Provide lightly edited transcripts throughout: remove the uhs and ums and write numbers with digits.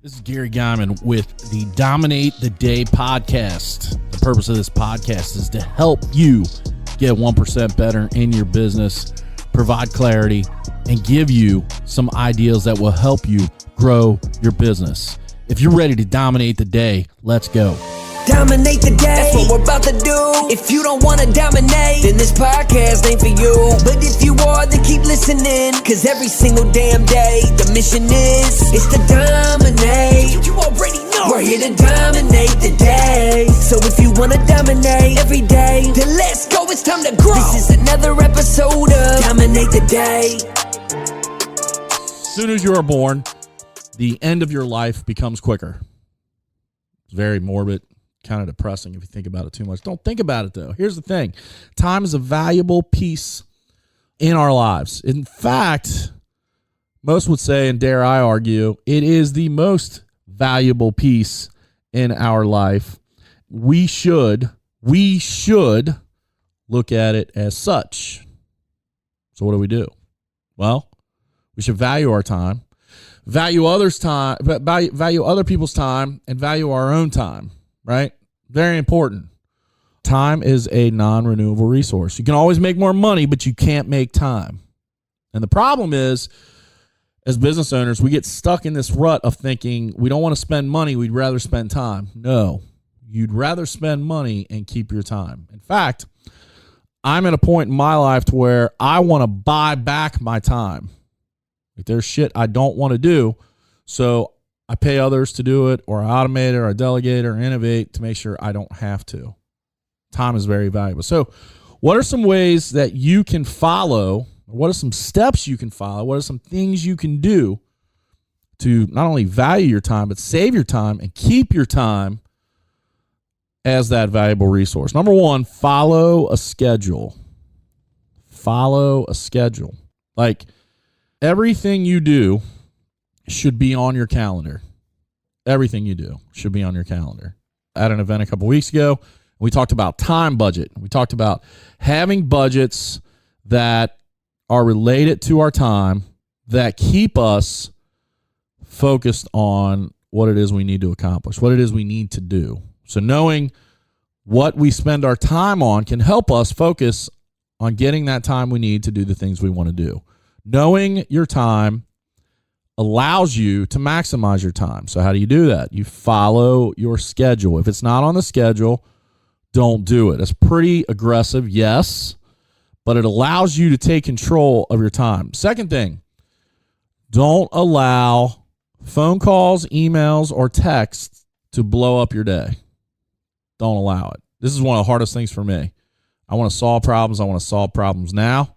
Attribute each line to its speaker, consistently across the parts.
Speaker 1: This is Gary Guyman with the Dominate the Day podcast. The purpose of this podcast is to help you get 1% better in your business, provide clarity, and give you some ideas that will help you grow your business. If you're ready to dominate the day, let's go.
Speaker 2: Dominate the day, that's what we're about to do. If you don't want to dominate, then this podcast ain't for you. But if you are, then keep listening, cause every single damn day, the mission is to dominate. You already know we're here to dominate the day. So if you want to dominate every day, then let's go, it's time to grow. This is another episode of Dominate the Day.
Speaker 1: As soon as you are born, the end of your life becomes quicker. It's very morbid. Kind of depressing if you think about it too much. Don't think about it though. Here's the thing. Time is a valuable piece in our lives. In fact, most would say, and dare I argue, it is the most valuable piece in our life. We should look at it as such. So what do? Well, we should value our time, value others' time, value other people's time, and value our own time. Right? Very important. Time is a non-renewable resource. You can always make more money, but you can't make time. And the problem is, as business owners, we get stuck in this rut of thinking we don't want to spend money, we'd rather spend time. No, you'd rather spend money and keep your time. In fact, I'm at a point in my life to where I want to buy back my time. Like there's shit I don't want to do, so I pay others to do it, or I automate it, or I delegate it, or innovate to make sure I don't have to. Time is very valuable. So what are some ways that you can follow? What are some steps you can follow? What are some things you can do to not only value your time, but save your time and keep your time as that valuable resource? Number one, follow a schedule. Follow a schedule. Like everything you do should be on your calendar. Everything you do should be on your calendar. At an event a couple weeks ago, we talked about time budget. We talked about having budgets that are related to our time that keep us focused on what it is we need to accomplish, what it is we need to do. So knowing what we spend our time on can help us focus on getting that time we need to do the things we want to do. Knowing your time allows you to maximize your time. So how do you do that? You follow your schedule. If it's not on the schedule, don't do it. It's pretty aggressive, yes, but it allows you to take control of your time. Second thing, don't allow phone calls, emails, or texts to blow up your day. Don't allow it. This is one of the hardest things for me. I want to solve problems. I want to solve problems now.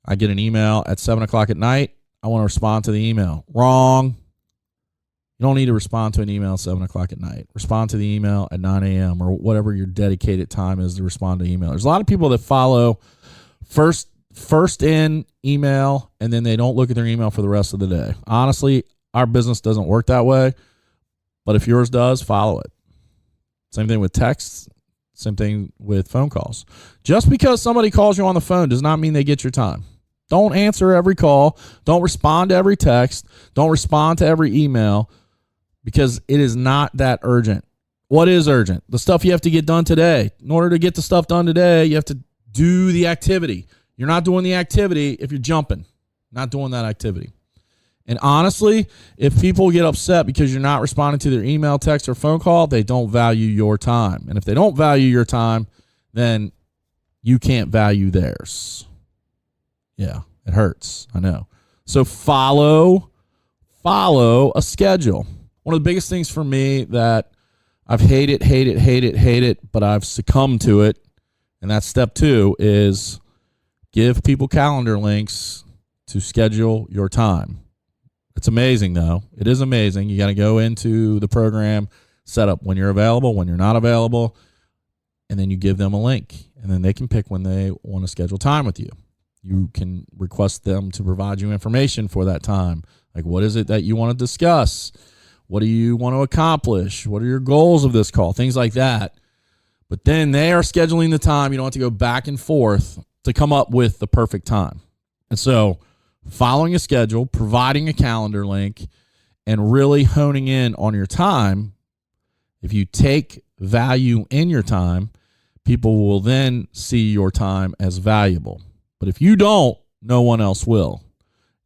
Speaker 1: I get an email at 7 o'clock at night. I want to respond to the email. Wrong. You don't need to respond to an email at 7 o'clock at night. Respond to the email at 9 a.m. or whatever your dedicated time is to respond to email. There's a lot of people that follow first in email, and then they don't look at their email for the rest of the day. Honestly, our business doesn't work that way, but if yours does, follow it. Same thing with texts. Same thing with phone calls. Just because somebody calls you on the phone does not mean they get your time. Don't answer every call. Don't respond to every text. Don't respond to every email because it is not that urgent. What is urgent? The stuff you have to get done today. In order to get the stuff done today, you have to do the activity. You're not doing the activity if you're jumping, not doing that activity. And honestly, if people get upset because you're not responding to their email, text, or phone call, they don't value your time. And if they don't value your time, then you can't value theirs. Yeah, it hurts. I know. So follow a schedule. One of the biggest things for me that I've hated, but I've succumbed to it, and that's step 2, is give people calendar links to schedule your time. It's amazing, though. It is amazing. You got to go into the program, set up when you're available, when you're not available, and then you give them a link, and then they can pick when they want to schedule time with you. You can request them to provide you information for that time. Like, what is it that you want to discuss? What do you want to accomplish? What are your goals of this call? Things like that. But then they are scheduling the time. You don't have to go back and forth to come up with the perfect time. And so following a schedule, providing a calendar link, and really honing in on your time, if you take value in your time, people will then see your time as valuable. But if you don't, no one else will.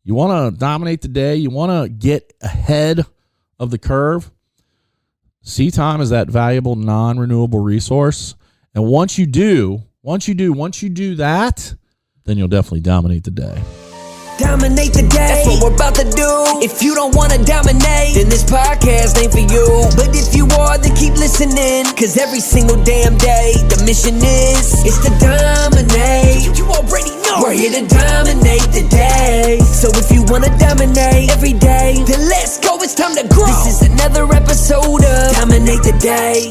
Speaker 1: You want to dominate the day, you want to get ahead of the curve, see time as that valuable non-renewable resource. And once you do that, then you'll definitely dominate the day.
Speaker 2: Dominate the day, that's what we're about to do. If you don't wanna dominate, then this podcast ain't for you. But if you are, then keep listening, cause every single damn day, the mission is to dominate. You already know we're here to dominate the day. So if you wanna dominate every day, then let's go, it's time to grow. This is another episode of Dominate the Day.